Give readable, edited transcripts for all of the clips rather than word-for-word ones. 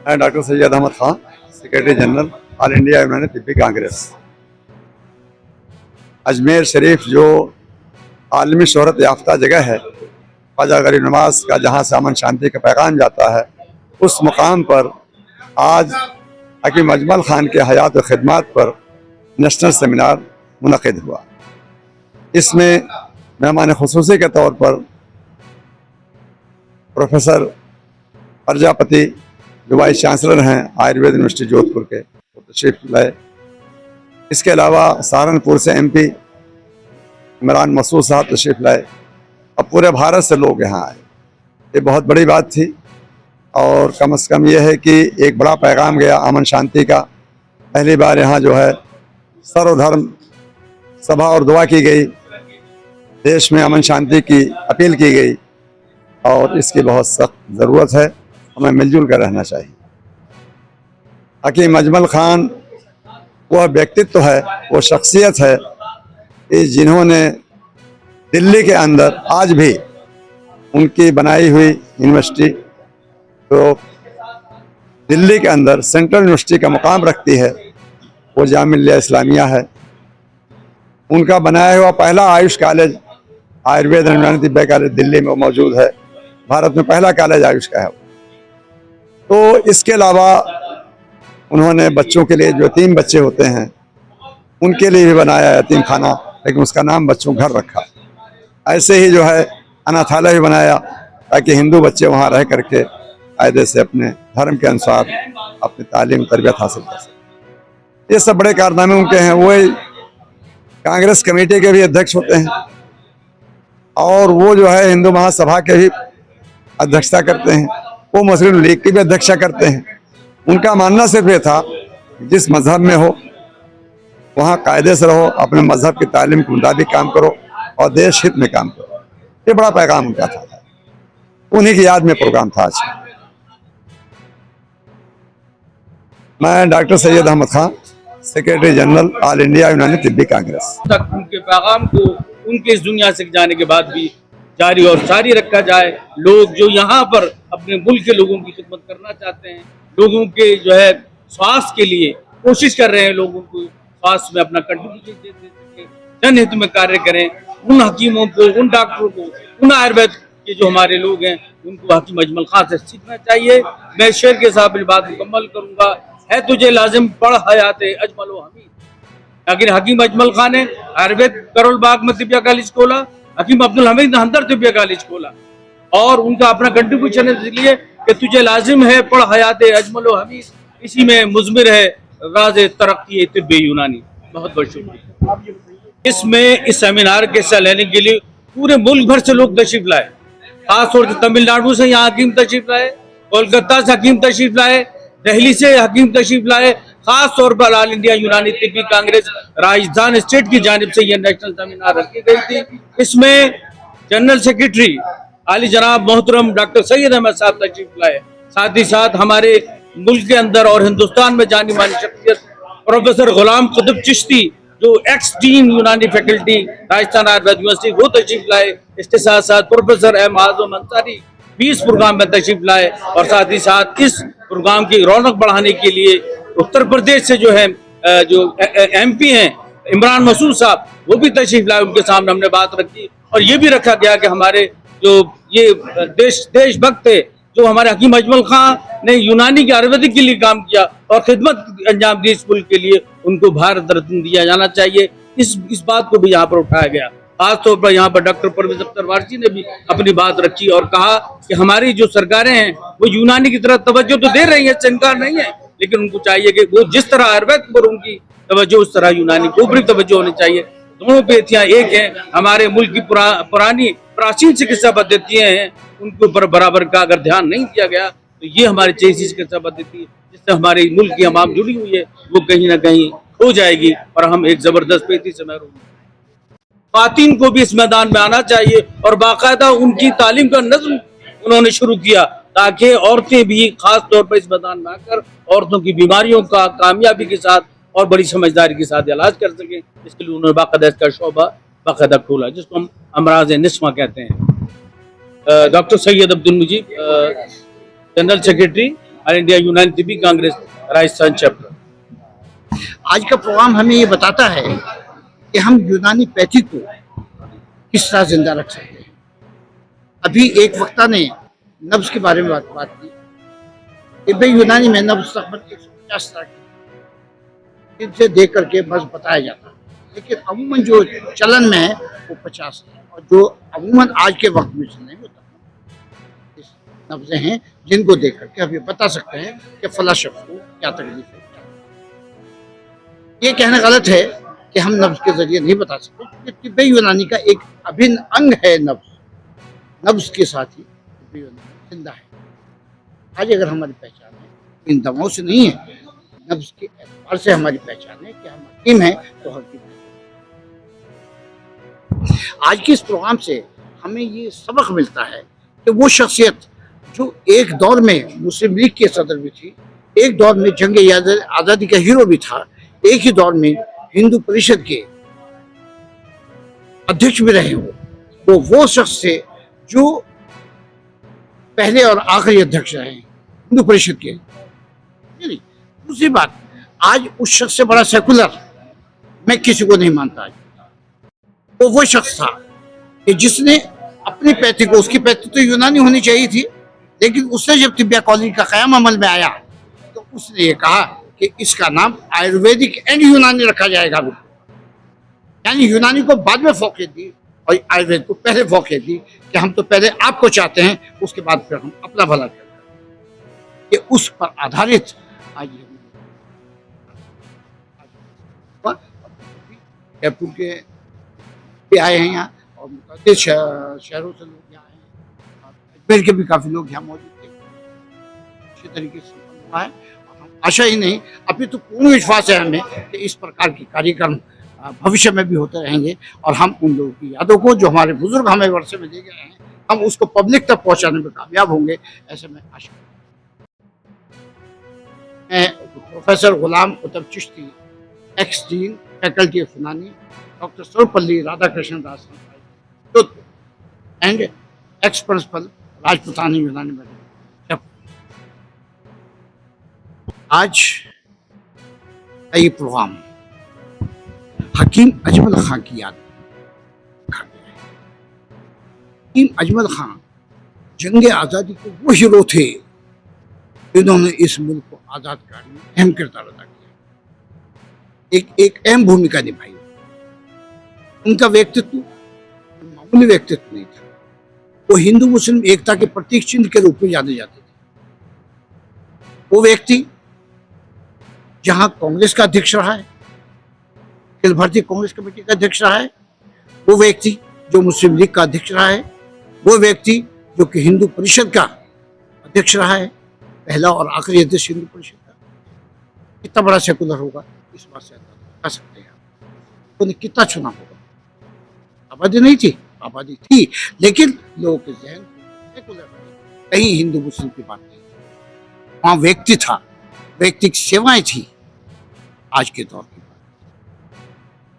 मैं doctor Syed Ahmad Khan, secretary general all India Unani Tibbi Congress. Ajmer Sharif जो आलमी शोहरत याफ्ता जगह है, ख्वाजा गरीब नवाज का जहाँ से अमन शांति का पैगाम जाता है, उस मुकाम पर आज हकीम अजमल खान के हयात व खिदमात पर नेशनल सेमिनार मुनक़िद हुआ। इसमें मेहमान खुसूसी के तौर पर प्रोफेसर प्रजापति जो वाइस चांसलर हैं आयुर्वेद यूनिवर्सिटी जोधपुर के, वो तशरीफ लाए। इसके अलावा सहारनपुर से MP इमरान मसूद साहब तशरीफ लाए। अब पूरे भारत से लोग यहाँ आए, ये बहुत बड़ी बात थी। और कम से कम ये है कि एक बड़ा पैगाम गया अमन शांति का। पहली बार यहाँ जो है सर्वधर्म सभा और दुआ की गई, देश में अमन शांति की अपील की गई और इसकी बहुत सख्त ज़रूरत है। हमें मिलजुल कर रहना चाहिए। हकीम अजमल खान वह व्यक्तित्व है, वो शख्सियत है कि जिन्होंने दिल्ली के अंदर आज भी उनकी बनाई हुई यूनिवर्सिटी तो दिल्ली के अंदर सेंट्रल यूनिवर्सिटी का मुकाम रखती है, वो जामिया मिल्लिया इस्लामिया है। उनका बनाया हुआ पहला आयुष कॉलेज आयुर्वेद यूनानी तिब्बी कॉलेज दिल्ली में मौजूद है। भारत में पहला कॉलेज आयुष का है। तो इसके अलावा उन्होंने बच्चों के लिए, जो यतीम बच्चे होते हैं उनके लिए भी बनाया यतीम खाना, लेकिन उसका नाम बच्चों घर रखा। ऐसे ही जो है अनाथालय भी बनाया ताकि हिंदू बच्चे वहाँ रह करके कायदे से अपने धर्म के अनुसार अपनी तालीम तरबियत हासिल कर सकें। ये सब बड़े कारनामे उनके हैं। वो कांग्रेस कमेटी के भी अध्यक्ष होते हैं और वो जो है हिंदू महासभा के भी अध्यक्षता करते हैं, वो मुस्लिम लीग की भी अध्यक्षता करते हैं। उनका मानना सिर्फ ये था जिस मजहब में हो वहाँ कायदे से रहो, अपने मजहब की तालीम के मुताबिक काम करो और देश हित में काम करो। ये बड़ा पैगाम उनका था। उन्हीं की याद में प्रोग्राम था आज। मैं doctor Syed Ahmad Khan, secretary general all India Unani Tibbi Congress. तक उनके पैगाम को उनके इस दुनिया से जाने के बाद भी जारी और सारी रखा जाए। लोग जो यहाँ पर अपने मुल्क के लोगों की खिदमत करना चाहते हैं, लोगों के जो है स्वास्थ्य के लिए कोशिश कर रहे हैं, लोगों को स्वास्थ्य में अपना कंट्रीब्यूशन दे सके, जनहित में कार्य करें, उन हकीमों को, उन डॉक्टरों को, उन आयुर्वेद के जो हमारे लोग हैं उनको हकीम अजमल खान से सीखना चाहिए। मैं शेर के साथ बात मुकम्मल करूंगा। है तुझे लाजिम पढ़ हयाते अजमल हमीद। लेकिन हकीम अजमल खान ने आयुर्वेद करोल बाग में तिब्बिया कॉलेज खोला, हकीम अब्दुल हमीद ने अंदर तिब्बिया कॉलेज खोला और उनका अपना कंट्रीब्यूशन है इसलिए कि तुझे लाजिम है पढ़ हयाते अजमल हमीद, इसी में मुजमिर है राज तरक्की तिब्बी यूनानी। बहुत बहुत शुक्रिया। इसमें इस सेमिनार के हिस्सा लेने के लिए पूरे मुल्क भर से लोग तशरीफ लाए। खासतौर से तमिलनाडु से यहाँ हकीम तशरीफ लाए, कोलकाता से हकीम तशरीफ लाए, दिल्ली से हकीम तशरीफ लाए। खास तौर पर all India Unani Tibbi Congress Rajasthan state की जानिब से यह नेशनल सेमिनार रखी गई थी। इसमें जनरल सेक्रेटरी आली जनाब मोहतरम डॉक्टर सैयद अहमद साहब तशरीफ लाए। साथ ही साथ हमारे मुल्क के अंदर और हिंदुस्तान में जानी मानी शख्सियत प्रोफेसर गुलाम कुतुब चिश्ती जो एक्स डीन यूनानी फैकल्टी राजस्थान आयुर्वेद यूनिवर्सिटी, वो तशरीफ लाए। इसके साथ साथ प्रोफेसर एम आजम अंसारी भी इस प्रोग्राम में तशरीफ लाए और साथ ही साथ इस प्रोग्राम की रौनक बढ़ाने के लिए उत्तर प्रदेश से जो है जो MP हैं इमरान मसूद साहब, वो भी तशरीफ लाए। उनके सामने हमने बात रखी और ये भी रखा गया कि हमारे जो ये देशभक्त थे, जो हमारे हकीम अजमल खान ने यूनानी के आयुर्वेदिक के लिए काम किया और खिदमत अंजाम दी इस मुल्क के लिए, उनको भारत रत्न दिया जाना चाहिए। इस बात को भी यहाँ पर उठाया गया। खासतौर पर यहाँ पर डॉक्टर परवेज अख्तर वारसी ने भी अपनी बात रखी और कहा कि हमारी जो सरकारें हैं वो यूनानी की तरफ तवज्जो तो दे रही है, इनकार नहीं है, लेकिन उनको चाहिए कि वो जिस तरह आयुर्वेद पर उनकी तवज्जो उस तरह यूनानी को भी तवज्जो होनी चाहिए। दोनों पेथियां एक हैं। हमारे मुल्क की पुरानी प्राचीन चिकित्सा पद्धतियां हैं, उनके ऊपर बराबर का अगर ध्यान नहीं दिया गया तो ये हमारी चेसी चिकित्सा पद्धति जिससे हमारे मुल्क की आवाम जुड़ी हुई है वो कहीं ना कहीं हो जाएगी और हम एक जबरदस्त पेथी से महरूम हैं। खातून को भी इस मैदान में आना चाहिए और बाकायदा उनकी तालीम का नज़्म उन्होंने शुरू किया ताकि औरतें भी खास तौर पर इस मैदान में आकर औरतों की बीमारियों का कामयाबी के साथ और बड़ी समझदारी के साथ इलाज कर सकें। इसके लिए उन्होंने बाकायदा इसका शोबा बाकायदा खोला जिसको हम अमराज निस्मा कहते हैं। Doctor Syed Abdul Mujeeb general secretary all India Unani Tibbati Congress Rajasthan chapter. आज का प्रोग्राम हमें ये बताता है कि हम यूनानी पैथी को किस तरह जिंदा रख सकते हैं। अभी एक वक्ता ने नब्ज के बारे में बात की कि भाई यूनानी में नब्ज तकरीबन 150 तरह की इनसे देख करके बस बताया जाता है, लेकिन अमूमन जो चलन में है वो 50 है, और जो अमूमन आज के वक्त में चल रहे हैं वो नब्जें हैं जिनको देख करके हम ये बता सकते हैं कि फला शख्स को क्या तकलीफ है। ये कहना गलत है कि हम नब्ज के जरिए नहीं बता सकते, क्योंकि तिब्बे यूनानी का एक अभिन्न अंग है नब्ज। नब्ज के साथ ही तिब्बे यूनानी जिंदा है। आज अगर हमारी पहचान है इन दवाओं से नहीं है, नब्ज के एतबार से हमारी पहचान है कि हम हकीम हैं तो हकीम हैं। आज के इस प्रोग्राम से हमें ये सबक मिलता है कि वो शख्सियत जो एक दौर में मुस्लिम लीग के सदर भी थी, एक दौर में जंग आज़ादी का हीरो भी था, एक ही दौर में हिंदू परिषद के अध्यक्ष भी रहे हो, वो शख्स थे जो पहले और आखिरी अध्यक्ष रहे हिंदू परिषद के। दूसरी बात, आज उस शख्स से बड़ा सेकुलर मैं किसी को नहीं मानता। आज तो वो शख्स था कि जिसने अपनी पैथी को, उसकी पैथी तो यूनानी होनी चाहिए थी, लेकिन उसने जब तिब्बिया कॉलेज का क़याम अमल में आया तो उसने ये कहा कि इसका नाम आयुर्वेदिक एंड यूनानी रखा जाएगा। यानी यूनानी को बाद में फौकियत दी और आयुर्वेद को पहले फौकियत दी कि हम तो पहले आपको चाहते हैं, उसके बाद फिर हम अपना भला करते हैं। ये उस पर आधारित आज जयपुर के भी आए हैं यहाँ, और मुतअद्दिद शहरों से लोग यहाँ आए हैं, अजमेर के भी काफ़ी लोग यहाँ मौजूद थे। अच्छी तरीके से संपन्न हुआ है, और हम आशा ही नहीं, अभी तो पूर्ण विश्वास है हमें कि इस प्रकार के कार्यक्रम भविष्य में भी होते रहेंगे, और हम उन लोगों की यादों को जो हमारे बुजुर्ग हमें वर्षे में दे गए हैं, हम उसको पब्लिक तक पहुँचाने में कामयाब होंगे, ऐसे में आशा। मैं professor Ghulam Qutub Chishti, ex dean faculty of Unani, doctor Sarvepalli Radhakrishnan Das and ex principal Rajputani Unani medical. आज का ये प्रोग्राम हकीम अजमल खां की याद रखा गया है। हकीम अजमल खां जंग आज़ादी के वो हीरो थे जिन्होंने इस मुल्क को आज़ाद कराने में अहम किरदार अदा किया, एक अहम भूमिका निभाई। उनका व्यक्तित्व मामूली व्यक्तित्व नहीं था, वो हिंदू मुस्लिम एकता के प्रतीक चिन्ह के रूप में जाने जाते थे। वो व्यक्ति जहां कांग्रेस का अध्यक्ष रहा है, अखिल भारतीय कांग्रेस कमेटी का अध्यक्ष रहा है, वो व्यक्ति जो मुस्लिम लीग का अध्यक्ष रहा है, वो व्यक्ति जो कि हिंदू परिषद का अध्यक्ष रहा है, पहला और आखिरी अध्यक्ष हिंदू परिषद का। कितना बड़ा सेकुलर होगा इस बात से कह सकते हैं। उन्होंने कितना चुना होगा। आबादी नहीं थी, आबादी थी, लेकिन लोगों के जहन सेकुलर थे, कहीं हिंदू मुस्लिम की बात नहीं। वहां व्यक्ति था, व्यक्ति की सेवाएं थी। आज के दौर की बात,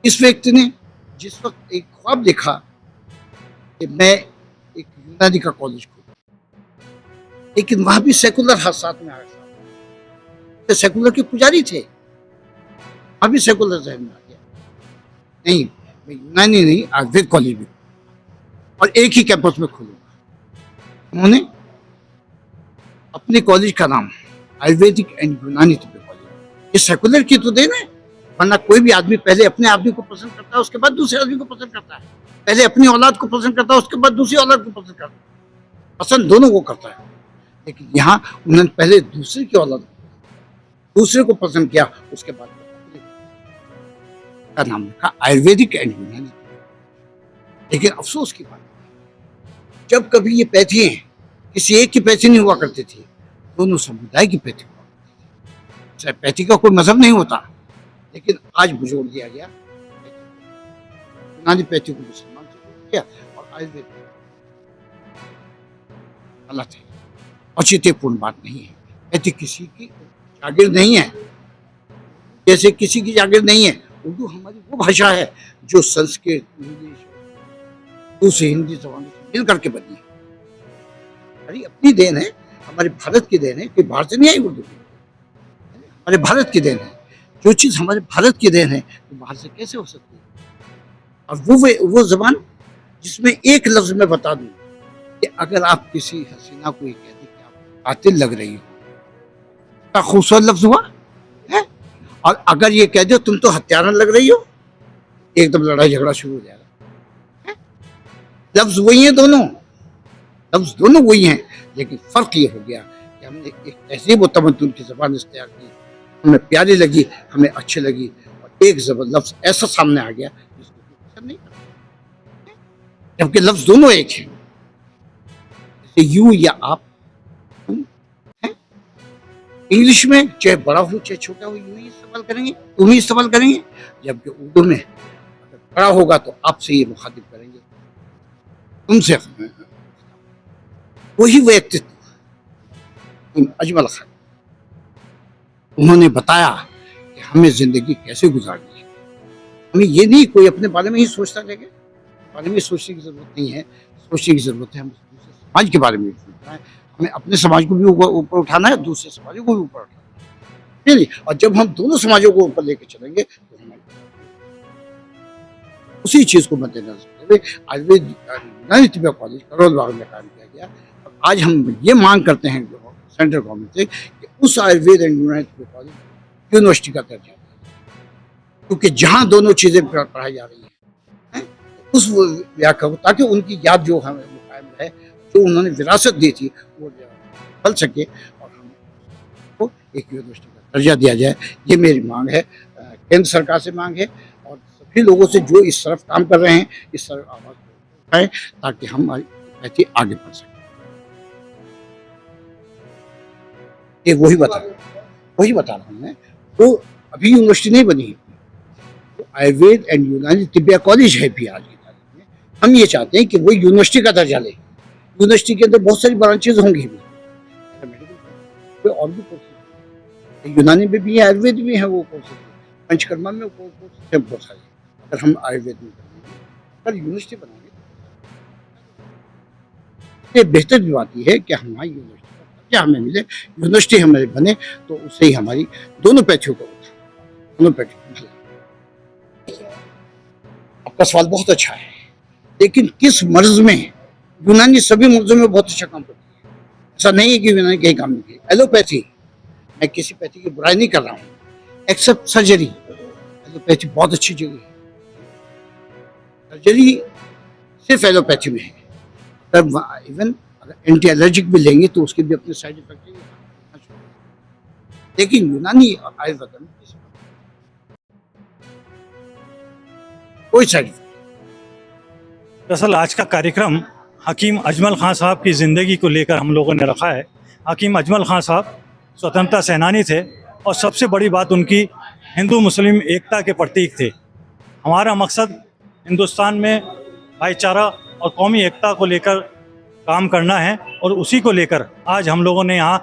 इस व्यक्ति ने जिस वक्त एक ख्वाब देखा कि मैं एक यूनानी का कॉलेज खोलूं, लेकिन वहां भी सेकुलर हाथ साथ में आ गया। तो सेकुलर के पुजारी थे, वहां भी सेकुलर जहन में आ गया, नहीं मैं यूनानी नहीं आयुर्वेद कॉलेज भी, और एक ही कैंपस में खोलूंगा। उन्होंने अपने कॉलेज का नाम आयुर्वेदिक एंड यूनानी तिब्बे कॉलेज। ये सेकुलर की तो देन है, वरना कोई भी आदमी पहले अपने आदमी को पसंद करता है, उसके बाद दूसरे आदमी को पसंद करता है। पहले अपनी औलाद को पसंद करता है, उसके बाद दूसरी औलाद को पसंद करता है। पसंद दोनों को करता है, लेकिन यहाँ उन्होंने पहले दूसरे की औलाद दूसरे को पसंद किया, उसके बाद का नाम लिखा आयुर्वेदिक एंड यूनानी। लेकिन अफसोस की बात, जब कभी ये पैथियां किसी एक की पैथी नहीं हुआ करती थी, दोनों समुदाय की पैथी हुआ करती थी। चाहे पैथी का कोई मजहब नहीं होता, लेकिन आज बुझोड़ दिया गया, यूनानी पैथी को मुसलमान से जोड़ दिया, और आयुर्वेद गलत है, औचित्यपूर्ण बात नहीं है। पैथी किसी की जागीर नहीं है, जैसे किसी की जागीर नहीं है। उर्दू हमारी वो भाषा है जो संस्कृत, इंग्लिश, दूसरी हिंदी जबानों से मिल करके बनी है। अरे अपनी देन है, हमारे भारत की देन है, कोई बाहर से नहीं आई उर्दू की, हमारे भारत की देन है। जो चीज़ हमारे भारत की देन है वो बाहर से कैसे हो सकती है? और वो जबान जिसमें एक लफ्ज में बता दूं कि अगर आप किसी हसीना को ये कह दें कि आप कातिल लग रही हो, क्या खूबसूरत लफ्ज हुआ है। और अगर ये कह दो तुम तो हत्यारा लग रही हो, एकदम लड़ाई झगड़ा शुरू हो जाएगा है? लफ्ज वही है दोनों, लफ्ज दोनों वही हैं, लेकिन फर्क ये हो गया कि हमने एक तहजीब और तमद्दुन की जबान इख्तियार की, हमें प्यारी लगी, हमें अच्छी लगी, और एक लफ्ज ऐसा सामने आ गया जिसको कोई पसंद नहीं करता, जबकि लफ्ज दोनों एक हैं। जैसे यू या आप, तुम, है? इंग्लिश में चाहे बड़ा हो चाहे छोटा हो यूं ही इस्तेमाल करेंगे, तुम ही इस्तेमाल करेंगे, जबकि उर्दू में अगर बड़ा होगा तो आपसे ये मुखातिब करेंगे, तुमसे। वही व्यक्तित्व अजमल खान, उन्होंने बताया कि हमें जिंदगी कैसे गुजारनी है। हमें ये नहीं कोई अपने बारे में ही सोचता रहेगा, बारे में सोचने की जरूरत नहीं है। सोचने की जरूरत है हमें दूसरे समाज के बारे में भी सोचना है, हमें अपने समाज को भी ऊपर उठाना है, दूसरे समाजों को भी ऊपर उठाना है, नहीं। और जब हम दोनों समाजों को ऊपर लेके चलेंगे तो हमारे उसी चीज को मद्देनजर रखते हुए आयुर्वेद यूनानी तिब्बत कॉलेज करोल बाग में काम किया गया। और आज हम ये मांग करते हैं सेंट्रल गवर्नमेंट से कि उस आयुर्वेद एंड यूनानी तिब्बत कॉलेज यूनिवर्सिटी का दर्जा दिया जाए, क्योंकि जहाँ दोनों चीजें पढ़ाई जा रही हैं, उस व्याख्या को, ताकि उनकी याद जो हमें कायम है, जो उन्होंने विरासत दी थी वो फल सके और हमको एक यूनिवर्सिटी का दर्जा दिया जाए। ये मेरी मांग है, केंद्र सरकार से मांग है, और सभी लोगों से जो इस तरफ काम कर रहे हैं इस तरफ आवाज उठाएं, ताकि हम ऐसी आगे बढ़ सकें। ये वही बता रहा हूँ मैं। वो अभी यूनिवर्सिटी नहीं बनी है, तो आयुर्वेद एंड यूनानी तिब्बत कॉलेज है भी आज की तारीख में। हम ये चाहते हैं कि वो यूनिवर्सिटी का दर्जा ले। यूनिवर्सिटी के अंदर बहुत सारी ब्रांचेज होंगी, और भी कोर्सेज यूनानी में भी है, आयुर्वेद में है, वो कोर्सेज पंचकर्मा में कोर्सेज बहुत सारे। अगर हम आयुर्वेद में करेंगे, अगर यूनिवर्सिटी बनाएंगे, ये बेहतर भी बात यह है कि हमारी यूनिवर्सिटी क्या हमें मिले, यूनिवर्सिटी हमारे बने, तो उससे ही हमारी दोनों पैथियों को आपका सवाल बहुत अच्छा है, लेकिन किस मर्ज में? यूनानी सभी मर्जों में बहुत अच्छा काम करती है, ऐसा नहीं है कि यूनानी कहीं काम नहीं किया। एलोपैथी, मैं किसी पैथी की बुराई नहीं कर रहा हूँ, एक्सेप्ट सर्जरी, एलोपैथी बहुत अच्छी जगह है। सर्जरी सिर्फ एलोपैथी में है, इवन अगर एंटी एलर्जिक भी लेंगे तो उसके भी अपने साइड इफेक्ट है, लेकिन यूनानी और आयुर्वेद में कोई साइड इफेक्ट। दरअसल आज का कार्यक्रम हकीम अजमल खां साहब की ज़िंदगी को लेकर हम लोगों ने रखा है। हकीम अजमल खां साहब स्वतंत्रता सेनानी थे, और सबसे बड़ी बात उनकी हिंदू मुस्लिम एकता के प्रतीक थे। हमारा मकसद हिंदुस्तान में भाईचारा और कौमी एकता को लेकर काम करना है, और उसी को लेकर आज हम लोगों ने यहाँ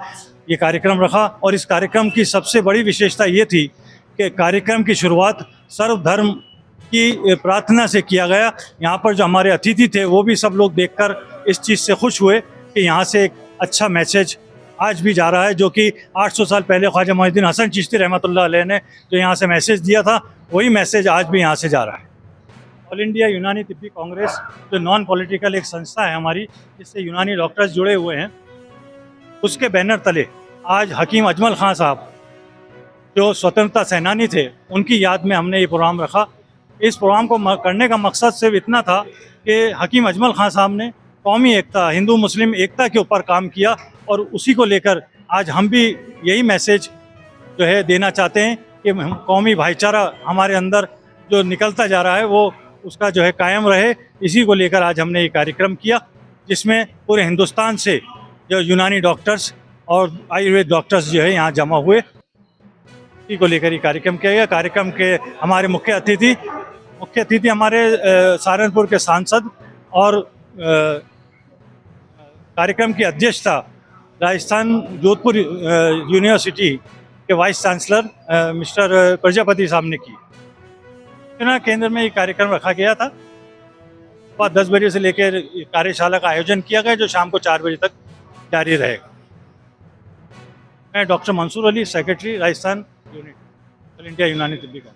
ये कार्यक्रम रखा। और इस कार्यक्रम की सबसे बड़ी विशेषता ये थी कि कार्यक्रम की शुरुआत सर्वधर्म की प्रार्थना से किया गया। यहाँ पर जो हमारे अतिथि थे वो भी सब लोग देखकर इस चीज़ से खुश हुए कि यहाँ से एक अच्छा मैसेज आज भी जा रहा है, जो कि 800 साल पहले ख्वाजा मोइनुद्दीन हसन चिश्ती रहमतुल्लाह अलैह ने जो यहाँ से मैसेज दिया था, वही मैसेज आज भी यहाँ से जा रहा है। ऑल इंडिया यूनानी तिब्बी कांग्रेस जो नॉन पॉलिटिकल एक संस्था है हमारी, जिससे यूनानी डॉक्टर्स जुड़े हुए हैं, उसके बैनर तले आज हकीम अजमल खां साहब जो स्वतंत्रता सेनानी थे, उनकी याद में हमने ये प्रोग्राम रखा। इस प्रोग्राम को करने का मकसद सिर्फ इतना था कि हकीम अजमल खां साहब ने कौमी एकता, हिंदू मुस्लिम एकता के ऊपर काम किया, और उसी को लेकर आज हम भी यही मैसेज जो है देना चाहते हैं कि कौमी भाईचारा हमारे अंदर जो निकलता जा रहा है वो उसका जो है कायम रहे। इसी को लेकर आज हमने ये कार्यक्रम किया, जिसमें पूरे हिंदुस्तान से जो यूनानी डॉक्टर्स और आयुर्वेद डॉक्टर्स जो है यहाँ जमा हुए, इसी को लेकर ये कार्यक्रम किया गया। कार्यक्रम के हमारे मुख्य अतिथि हमारे सहारनपुर के सांसद, और कार्यक्रम की अध्यक्षता राजस्थान जोधपुर यूनिवर्सिटी के वाइस चांसलर मिस्टर प्रजापति साहब ने की। चुनाव केंद्र में ये कार्यक्रम रखा गया था। सुबह 10 बजे से लेकर कार्यशाला का आयोजन किया गया, जो शाम को 4 बजे तक जारी रहेगा। मैं doctor Mansoor Ali, secretary Rajasthan unit, all India Unani Tibbi का।